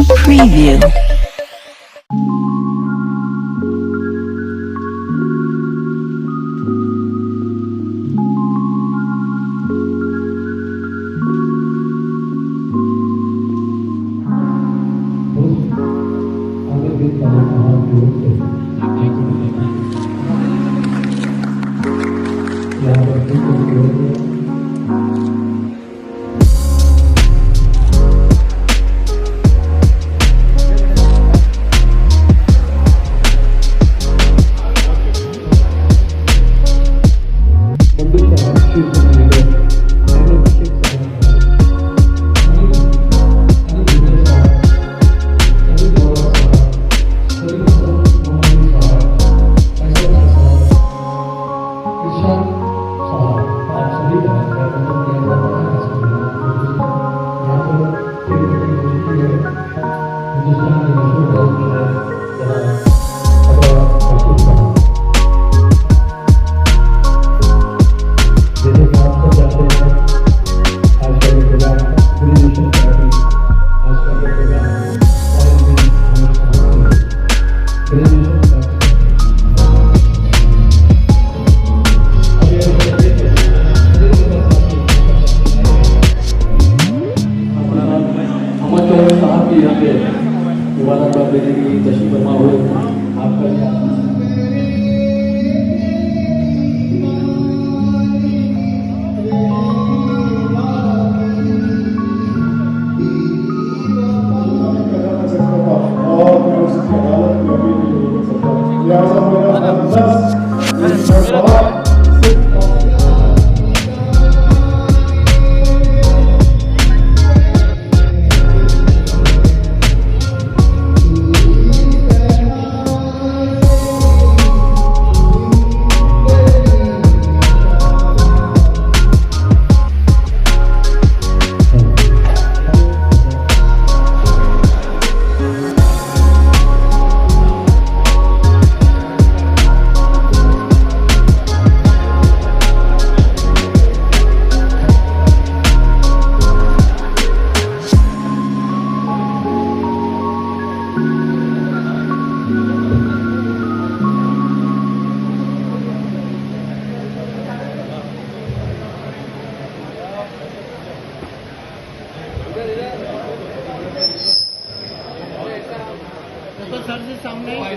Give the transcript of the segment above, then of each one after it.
Preview.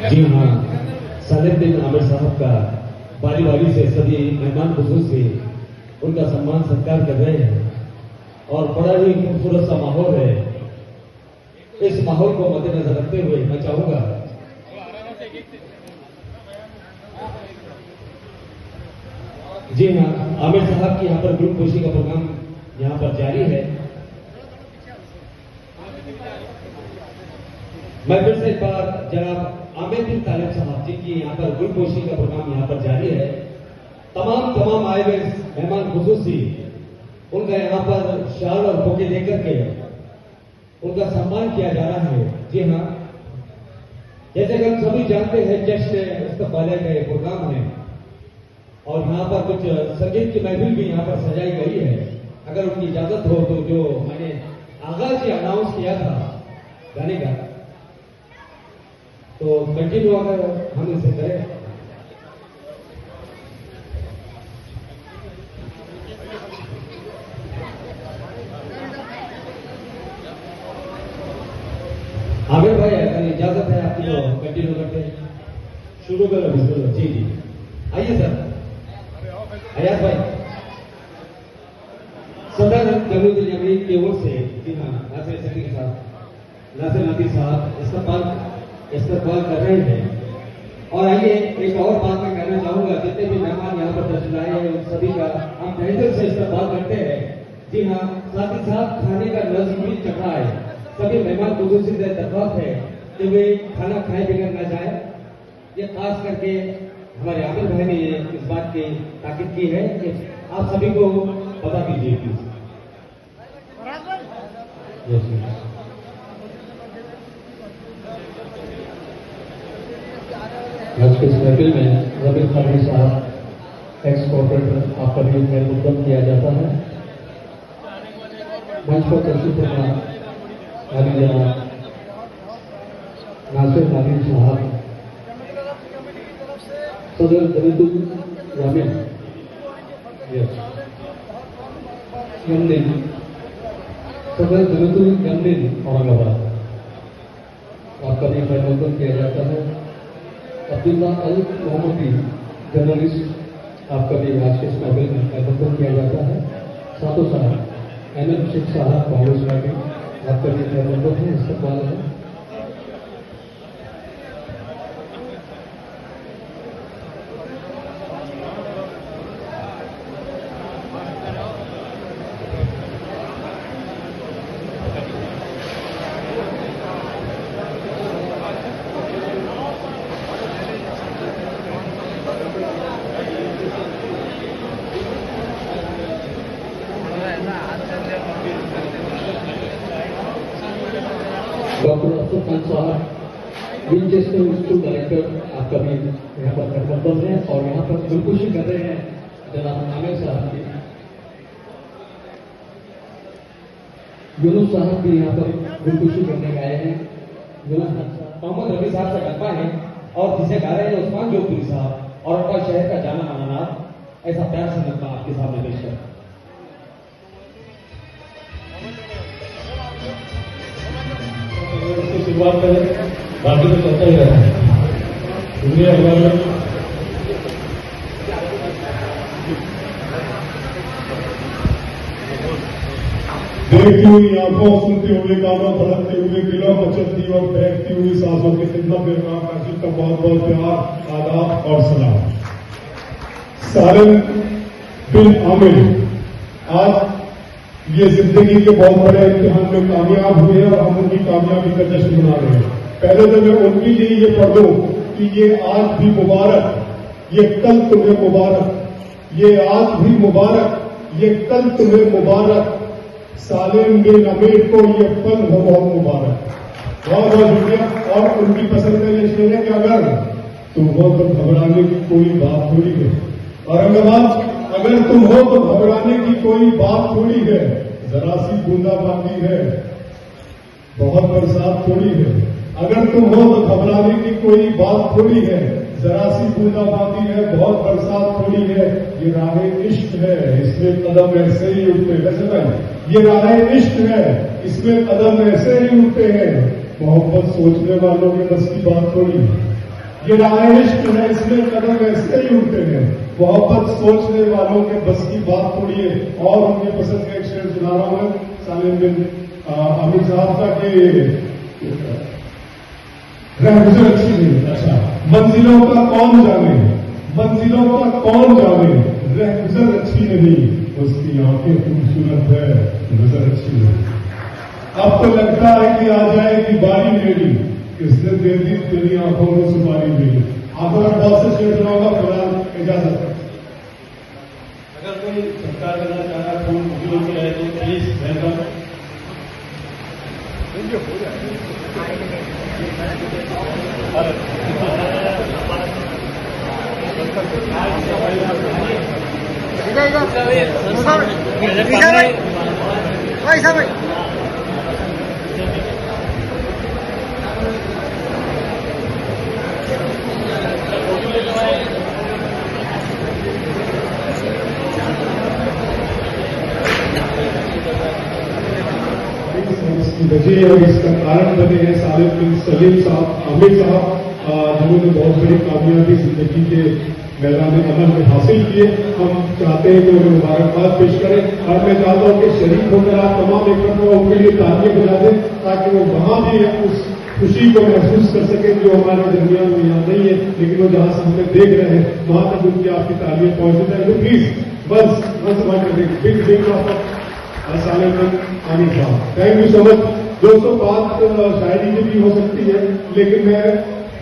जी हाँ, सालिम बिन आमिर साहब का बारी बारी से सभी मेहमान खुसूस से उनका सम्मान सत्कार कर रहे हैं और बड़ा ही खूबसूरत सा माहौल है। इस माहौल को मद्देनजर रखते हुए मैं चाहूंगा जी हाँ, आमिर साहब की यहाँ पर ग्रुप खुशी का प्रोग्राम यहाँ पर जारी है। मैं फिर से एक बार जनाब आमिर बिन तालिब साहब जी की यहाँ पर गुलपोशी का प्रोग्राम यहाँ पर जारी है। तमाम आए हुए मेहमान खुसूसी उनका यहाँ पर शाल और बुके लेकर के उनका सम्मान किया जा रहा है। जी हाँ, जैसे कि हम सभी जानते हैं जश्न इस्तकबाल का ये प्रोग्राम है और यहाँ पर कुछ संगीत की महफिल भी यहाँ पर सजाई गई है। अगर उनकी इजाजत हो तो जो मैंने आगाज से अनाउंस किया था गाने का तो कंटिन्यू अगर हम इसे करें। आमिर भाई अगर इजाजत है आपकी तो कंटिन्यू करते हैं, शुरू करो। जी जी आइए सर। अयाज भाई सदर जमीन जमीन की ओर से जी हाँ नासिर शकील साहब नासिर नबी साहब इस्तकबाल कर रहे हैं। और आइए एक और बात मैं कहना चाहूंगा, जितने भी मेहमान यहाँ पर तशरीफ लाए हैं उन सभी का हम तहे दिल से इस्तकबाल करते हैं। जी हाँ, साथ ही साथ खाने का नज़्म भी चखा है। सभी मेहमान खुसूसी से दरख्वास्त है कि वे खाना खाए बगैर न जाए। ये खास करके हमारे आमिर भाई ने इस बात की ताकीद की है कि आप सभी को बता दीजिए प्लीज। आज के इस महफिल में रबील खानी साहब एक्स कॉर्पोरेटर आपका भी मुकदम किया जाता है। मंच पर तशरीफ फरमा आदि जनाब नासिर नादिर साहब, सदर जमीतुल जामिया यमदीन, सदर जमीतुल यमदीन औरंगाबाद, आपका भी अभिनंदन किया जाता है। अब्दुल्ला अल मोहम्मदी जर्नलिस्ट, आपका भी आज के इस महफिल में अभिनंदन किया जाता है। साथों साथ अहमद शेख साहब कांग्रेस पार्टी, आपका भी अभिनंदन है, इस्तेमाल है। डॉक्टर अफसर खान साहब, विंचेस्टर स्कूल डायरेक्टर, आपका भी यहाँ पर अभिनंदन है। और यहाँ पर खुदकुशी कर रहे हैं जनाब आमिर साहब की। यूनुस साहब भी यहाँ पर खुदकुशी करने आए हैं। यूनुस मोहम्मद रफी साहब का गप्पा है और जिसे गा रहे हैं उस्मान जोधपुरी साहब और अपना शहर का जाना माना नाम, ऐसा प्यार से गप्पा आपके सामने पेश कर। उसकी शुरुआत करें, बाकी तो चलता ही रहता है। दुनिया भर में देखती हुई आंखों, सुनते हुए कानों, धड़कते हुए दिलों को चलती और बहकती हुई सांसों की खिदमत में काशी का बहुत बहुत प्यार, आदाब और सलाम। सालिम बिन आमिर आज ये जिंदगी के बहुत बड़े इम्तिहान में कामयाब हुए हैं और हम उनकी कामयाबी का जश्न मना रहे हैं। पहले तो मैं उनके लिए ये पढ़ दूं कि ये आज भी मुबारक, ये कल तुम्हें मुबारक, ये आज भी मुबारक, ये कल तुम्हें मुबारक, सालिम बिन आमिर को ये पल हो बहुत मुबारक। बहुत बहुत शुक्रिया। और उनकी पसंद का ये शेर है कि अगर तुम हो तो घबराने की कोई बात थोड़ी है। औरंगाबाद, अगर तुम हो तो घबराने की कोई बात थोड़ी है, जरा सी बूंदाबांदी है, बहुत बरसात थोड़ी है। अगर तुम हो तो घबराने की कोई बात थोड़ी है, जरा सी बूंदाबांदी है, बहुत बरसात थोड़ी है। ये राहे इश्क है, इसमें कदम ऐसे ही उठते हैं। वैसे भाई, ये राहे इश्क है, इसमें कदम ऐसे ही उठते हैं, मोहब्बत सोचने वालों के बस की बात थोड़ी है। ये राहे इश्क है, इसमें कदम ऐसे ही उठते हैं, मोहब्बत सोचने वालों के बस की बात थोड़ी है। और उनके पसंद का एक शेर सुना रहा हूं सालिम बिन आमिर साहब का कि रहगुजर अच्छी नहीं। अच्छा, मंजिलों का कौन जाने, मंजिलों का कौन जाने, रहगुजर अच्छी नहीं, उसकी आंखें खूबसूरत है, गुजर अच्छी नहीं। अब तो लगता है कि आ जाएगी बारी मेरी, किसने दे दी तेरी आंखों में सुपारी मेरी। आंखों में बहुत से शेर सुनाऊंगा, फिलहाल इजाजत। अगर कोई सरकार करना चाह रहा फूल उपयोग में रहे तो प्लीज वेलकम। इसकी वजह और इसका कारण बने हैं सालिम बिन सलीम साहब, आमिर साहब, जिन्होंने बहुत बड़ी कामयाबी जिंदगी के मैदान अमल में हासिल किए। हम चाहते हैं कि उन्हें मुबारकबाद पेश करें और मैं चाहता हूं कि शरीक होकर आप तमाम एकत्र उनके लिए तालियां बजा दें ताकि वो वहां भी उस खुशी को महसूस कर सकें जो हमारे दरमियान में यहाँ नहीं है, लेकिन वो जहां से हमें देख रहे हैं वहां तक उनकी आपकी तालियां पहुंच जाए। तो प्लीज बस बात कर देंगे। बिग बिग सालिम बिन आमिर साहब, थैंक यू सो मच। दोस्तों, बात शायरी की भी हो सकती है, लेकिन मैं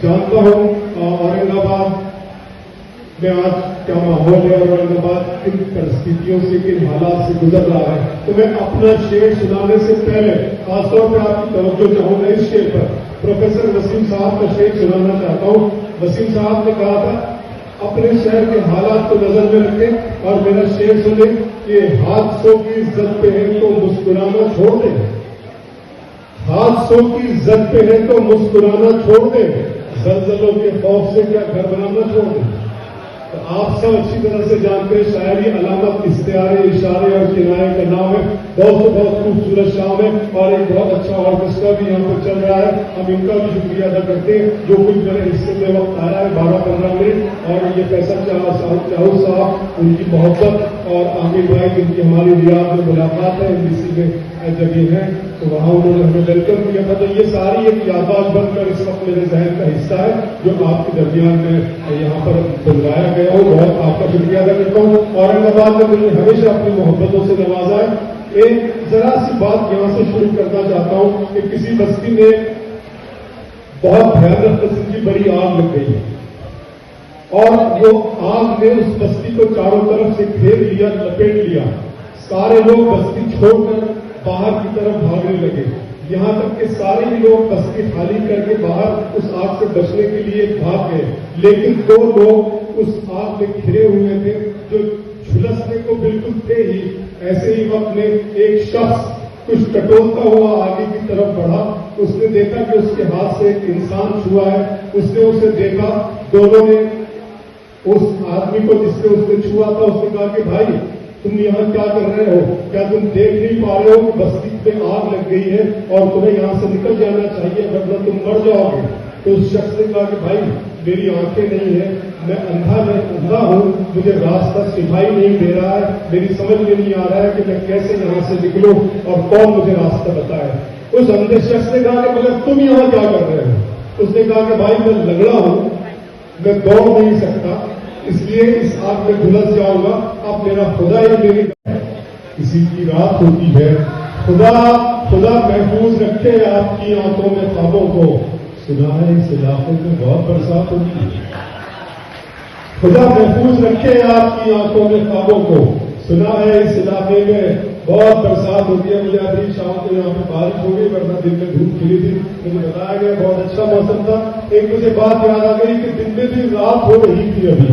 जानता हूं औरंगाबाद में आज क्या माहौल है, औरंगाबाद किन परिस्थितियों से, किन हालात से गुजर रहा है। तो मैं अपना शेर सुनाने से पहले खासतौर पर आपकी तवज्जो चाहूंगा इस शेर पर। प्रोफेसर वसीम साहब का शेर सुनाना चाहता हूं। वसीम साहब ने कहा था, अपने शहर के हालात को नजर में रखें और मेरा शेर सुने कि हादसों की इज्जत पे है तो मुस्कुराना छोड़ दें, हादसों की जद पे है तो मुस्कुराना छोड़ दे, जल्जलों के खौफ से क्या घर बनाना छोड़ दे। तो आप सब अच्छी तरह से जानते हैं शायरी अलामत इश्तिहारे इशारे और किनारे का नाम है। बहुत खूबसूरत शाम है और एक बहुत अच्छा ऑर्केस्ट्रा भी यहाँ पर चल रहा है। हम इनका भी शुक्रिया अदा करते हैं जो कुछ मेरे हिस्से में वक्त आया है 12-15 मिनट। और ये फैसल चाहू साहब, उनकी मोहब्बत और आमिर भाई जिनकी हमारी रियाद में मुलाकात है एमबीसी में जब ये है तो वहाँ उन्होंने हमें वेलकम किया था। तो ये सारी एक याददाश्त बनकर इस वक्त मेरे जहन का हिस्सा है जो आपके दरमियान में यहाँ पर बुलवाया गया हो। बहुत आपका शुक्रिया अदा करता हूँ। औरंगाबाद में मुझे हमेशा अपनी मोहब्बतों से नवाजा है। एक जरा सी बात यहाँ से शुरू करना चाहता हूँ कि किसी बस्ती में बहुत भयानक किस्म की बड़ी आग लग गई है और वो आग ने उस बस्ती को चारों तरफ से घेर लिया, लपेट लिया। सारे लोग बस्ती छोड़कर बाहर की तरफ भागने लगे। यहां तक कि सारे ही लोग बस्ती खाली करके बाहर उस आग से बचने के लिए भाग गए। लेकिन 2 लोग उस आग में घिरे हुए थे जो झुलसने को बिल्कुल थे ही। ऐसे ही वक्त में एक शख्स कुछ टटोलता हुआ आगे की तरफ बढ़ा। उसने देखा कि उसके हाथ से एक इंसान छुआ है। उसने उसे देखा। दोनों ने उस आदमी को जिससे उसने छुआ था उसने कहा कि भाई तुम यहाँ क्या कर रहे हो? क्या तुम देख नहीं पा रहे हो कि बस्ती में आग लग गई है और तुम्हें यहाँ से निकल जाना चाहिए वरना तुम मर जाओगे। तो उस शख्स ने कहा कि भाई मेरी आंखें नहीं है, मैं अंधा हूं, मुझे रास्ता सिखाई नहीं दे रहा है, मेरी समझ में नहीं आ रहा है कि मैं कैसे यहाँ से निकलूं और कौन मुझे रास्ता बताए। उस अंधे शख्स ने कहा कि मगर तुम यहाँ क्या कर रहे हो? उसने कहा कि भाई मैं लंगड़ा हूं, मैं दौड़ नहीं सकता, इसलिए इस आग में झुलस जाऊंगा। अब मेरा खुदा ही मेरी किसी की रात होती है। खुदा महफूज रखे आपकी आंखों में ख्वाबों को। सुना है इस इलाके में बहुत बरसात होती है। खुदा महफूज रखे आपकी आंखों में ख्वाबों को। सुना है इस इलाके में बहुत बरसात होती है। मुझे अभी शाम को यहाँ पे बारिश हो गई वरना दिन में धूप खिली थी। मुझे बताया गया बहुत अच्छा मौसम था। एक मुझे बात याद आ गई कि दिन में भी रात हो रही थी। अभी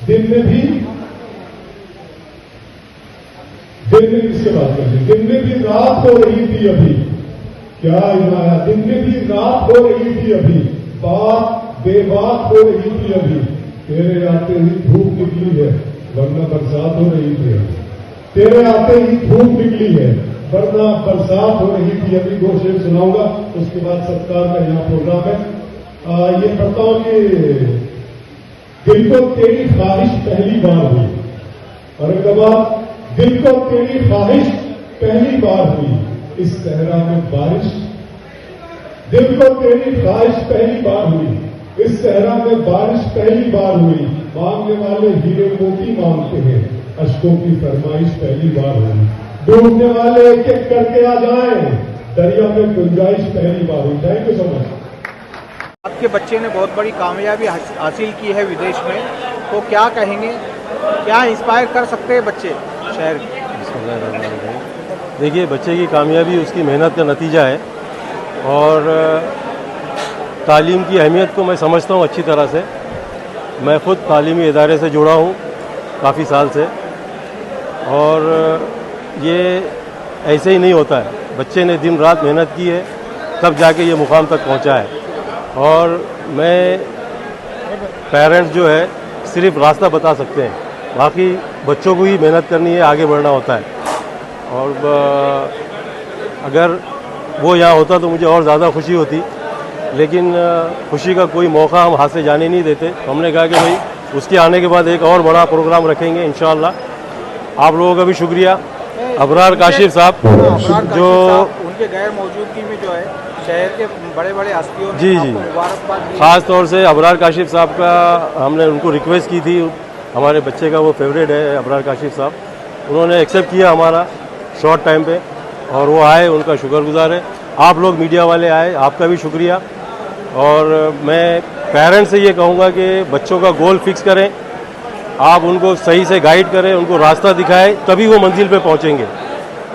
दिन में भी किसके बात कर रही? दिन में भी रात हो रही थी अभी। क्या आया? दिन में भी रात हो रही थी अभी, बात बेबात हो रही थी अभी। तेरे आते ही धूप निकली है वरना बरसात हो रही थी। तेरे आते ही धूप निकली है वरना बरसात हो रही थी। अभी 2 शेर सुनाऊंगा, उसके बाद सत्कार का यहाँ प्रोग्राम है। ये पढ़ता हूं कि दिल को तेरी ख्वाहिश पहली बार हुई। औरंगाबाद, दिल को तेरी ख्वाहिश पहली बार हुई इस सहरा में बारिश। दिल को तेरी ख्वाहिश पहली बार हुई इस सहरा में बारिश पहली बार हुई। मांगने वाले हीरे मोती मांगते हैं, अश्कों की फरमाइश पहली बार हुई। डूबने वाले एक एक करके आ जाएं, दरिया में गुंजाइश पहली बार हुई। Thank you so much. आपके बच्चे ने बहुत बड़ी कामयाबी हासिल की है विदेश में, तो क्या कहेंगे, क्या इंस्पायर कर सकते हैं बच्चे शहर? देखिए, बच्चे की कामयाबी उसकी मेहनत का नतीजा है और तालीम की अहमियत को मैं समझता हूँ अच्छी तरह से। मैं ख़ुद तालीमी इदारे से जुड़ा हूँ काफ़ी साल से और ये ऐसे ही नहीं होता है। बच्चे ने दिन रात मेहनत की है तब जाके ये मुकाम तक पहुँचा है। और मैं पेरेंट्स जो है सिर्फ रास्ता बता सकते हैं, बाकी बच्चों को ही मेहनत करनी है, आगे बढ़ना होता है। और अगर वो यहाँ होता तो मुझे और ज़्यादा खुशी होती, लेकिन खुशी का कोई मौका हम हाथ से जाने नहीं देते। हमने कहा कि भाई उसके आने के बाद एक और बड़ा प्रोग्राम रखेंगे इंशाअल्लाह। आप लोगों का भी शुक्रिया। अबरार काशिफ साहब जो उनके गैर मौजूदगी में जो है शहर के बड़े बड़े हस्तियों ने जी मुबारकबाद दी। ख़ास तौर से अबरार काशिफ साहब का हमने उनको रिक्वेस्ट की थी। हमारे बच्चे का वो फेवरेट है अबरार काशिफ साहब। उन्होंने एक्सेप्ट किया हमारा शॉर्ट टाइम पे और वो आए, उनका शुक्रगुजार है। आप लोग मीडिया वाले आए, आपका भी शुक्रिया। और मैं पेरेंट्स से ये कहूँगा कि बच्चों का गोल फिक्स करें, आप उनको सही से गाइड करें, उनको रास्ता दिखाएं, तभी वो मंजिल पे पहुँचेंगे।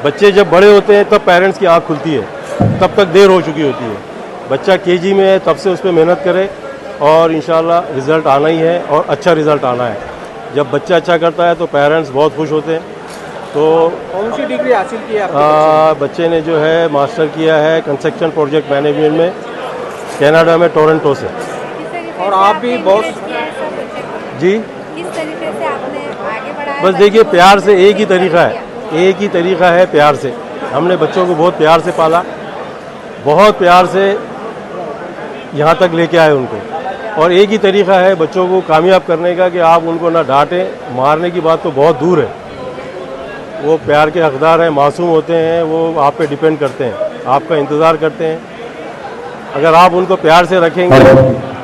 बच्चे जब बड़े होते हैं तब पेरेंट्स की आँख खुलती है, तब तक देर हो चुकी होती है। बच्चा केजी में है तब से उस पर मेहनत करे और इंशाल्लाह रिज़ल्ट आना ही है और अच्छा रिज़ल्ट आना है। जब बच्चा अच्छा करता है तो पेरेंट्स बहुत खुश होते हैं तो कौन सी डिग्री हासिल की है आपके बच्चे ने जो है मास्टर किया है कंस्ट्रक्शन प्रोजेक्ट मैनेजमेंट में कनाडा में टोरंटो से। और आप भी बहुत जी किस तरीके से आपने आगे बढ़ाया? बस देखिए प्यार से, एक ही तरीका है, एक ही तरीका है प्यार से। हमने बच्चों को बहुत प्यार से पाला, बहुत प्यार से यहाँ तक लेके आए उनको, और एक ही तरीका है बच्चों को कामयाब करने का कि आप उनको ना डांटें। मारने की बात तो बहुत दूर है, वो प्यार के हकदार हैं, मासूम होते हैं, वो आप पे डिपेंड करते हैं, आपका इंतज़ार करते हैं। अगर आप उनको प्यार से रखेंगे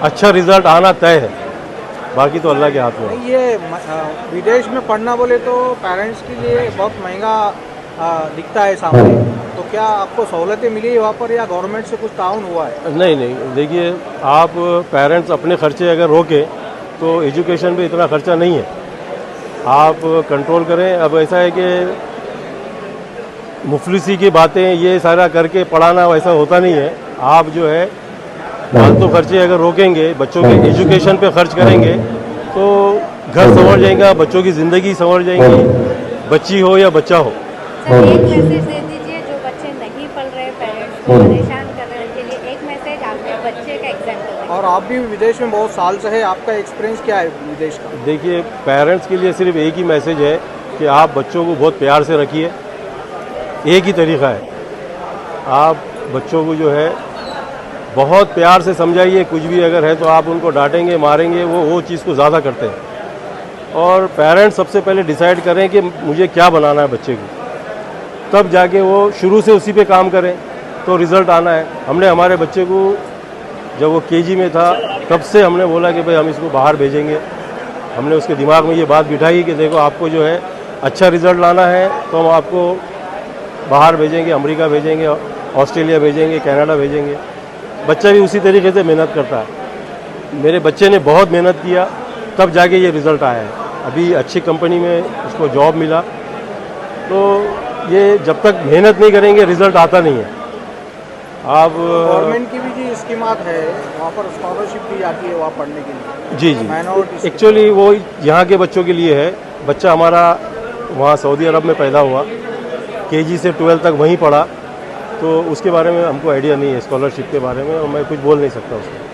अच्छा रिजल्ट आना तय है, बाकी तो अल्लाह के हाथ में है। ये विदेश में पढ़ना बोले तो पेरेंट्स के लिए बहुत महंगा दिखता है सामने, तो क्या आपको सहूलतें मिली वहाँ पर या गवर्नमेंट से कुछ ताउन हुआ है? नहीं नहीं, देखिए आप पेरेंट्स अपने खर्चे अगर रोकें तो एजुकेशन पे इतना खर्चा नहीं है, आप कंट्रोल करें। अब ऐसा है कि मुफलिसी की बातें ये सारा करके पढ़ाना वैसा होता नहीं है। आप जो है फालतू खर्चे अगर रोकेंगे, बच्चों के एजुकेशन पे खर्च करेंगे तो घर संवर जाएगा, बच्चों की ज़िंदगी संवर जाएगी, बच्ची हो या बच्चा हो। सर एक मैसेज दे दीजिए जो बच्चे नहीं पढ़ रहे, पेरेंट्स को परेशान कर रहे हैं, उनके लिए एक मैसेज आपके बच्चे का एग्जाम्पल। और आप भी विदेश में बहुत साल से है, आपका एक्सपीरियंस क्या है विदेश का? देखिए पेरेंट्स के लिए सिर्फ एक ही मैसेज है कि आप बच्चों को बहुत प्यार से रखिए, एक ही तरीका है। आप बच्चों को जो है बहुत प्यार से समझाइए, कुछ भी अगर है तो आप उनको डांटेंगे मारेंगे, वो चीज़ को ज़्यादा करते हैं। और पेरेंट्स सबसे पहले डिसाइड करें कि मुझे क्या बनाना है बच्चे को, तब जाके वो शुरू से उसी पे काम करें तो रिज़ल्ट आना है। हमने हमारे बच्चे को जब वो केजी में था तब से हमने बोला कि भाई हम इसको बाहर भेजेंगे। हमने उसके दिमाग में ये बात बिठाई कि देखो आपको जो है अच्छा रिज़ल्ट लाना है तो हम आपको बाहर भेजेंगे, अमेरिका भेजेंगे, ऑस्ट्रेलिया भेजेंगे, कनाडा भेजेंगे। बच्चा भी उसी तरीके से मेहनत करता है। मेरे बच्चे ने बहुत मेहनत किया तब जाके ये रिज़ल्ट आया है। अभी अच्छी कंपनी में उसको जॉब मिला, तो ये जब तक मेहनत नहीं करेंगे रिज़ल्ट आता नहीं है। आप गवर्नमेंट की भी जी स्कीमात है, वहाँ पर स्कॉलरशिप दी जाती है वहाँ पढ़ने के लिए। जी जी, माइनॉरिटी एक्चुअली वो यहाँ के बच्चों के लिए है। बच्चा हमारा वहाँ सऊदी अरब में पैदा हुआ, केजी से 12 तक वहीं पढ़ा, तो उसके बारे में हमको आइडिया नहीं है स्कॉलरशिप के बारे में, और मैं कुछ बोल नहीं सकता उसको।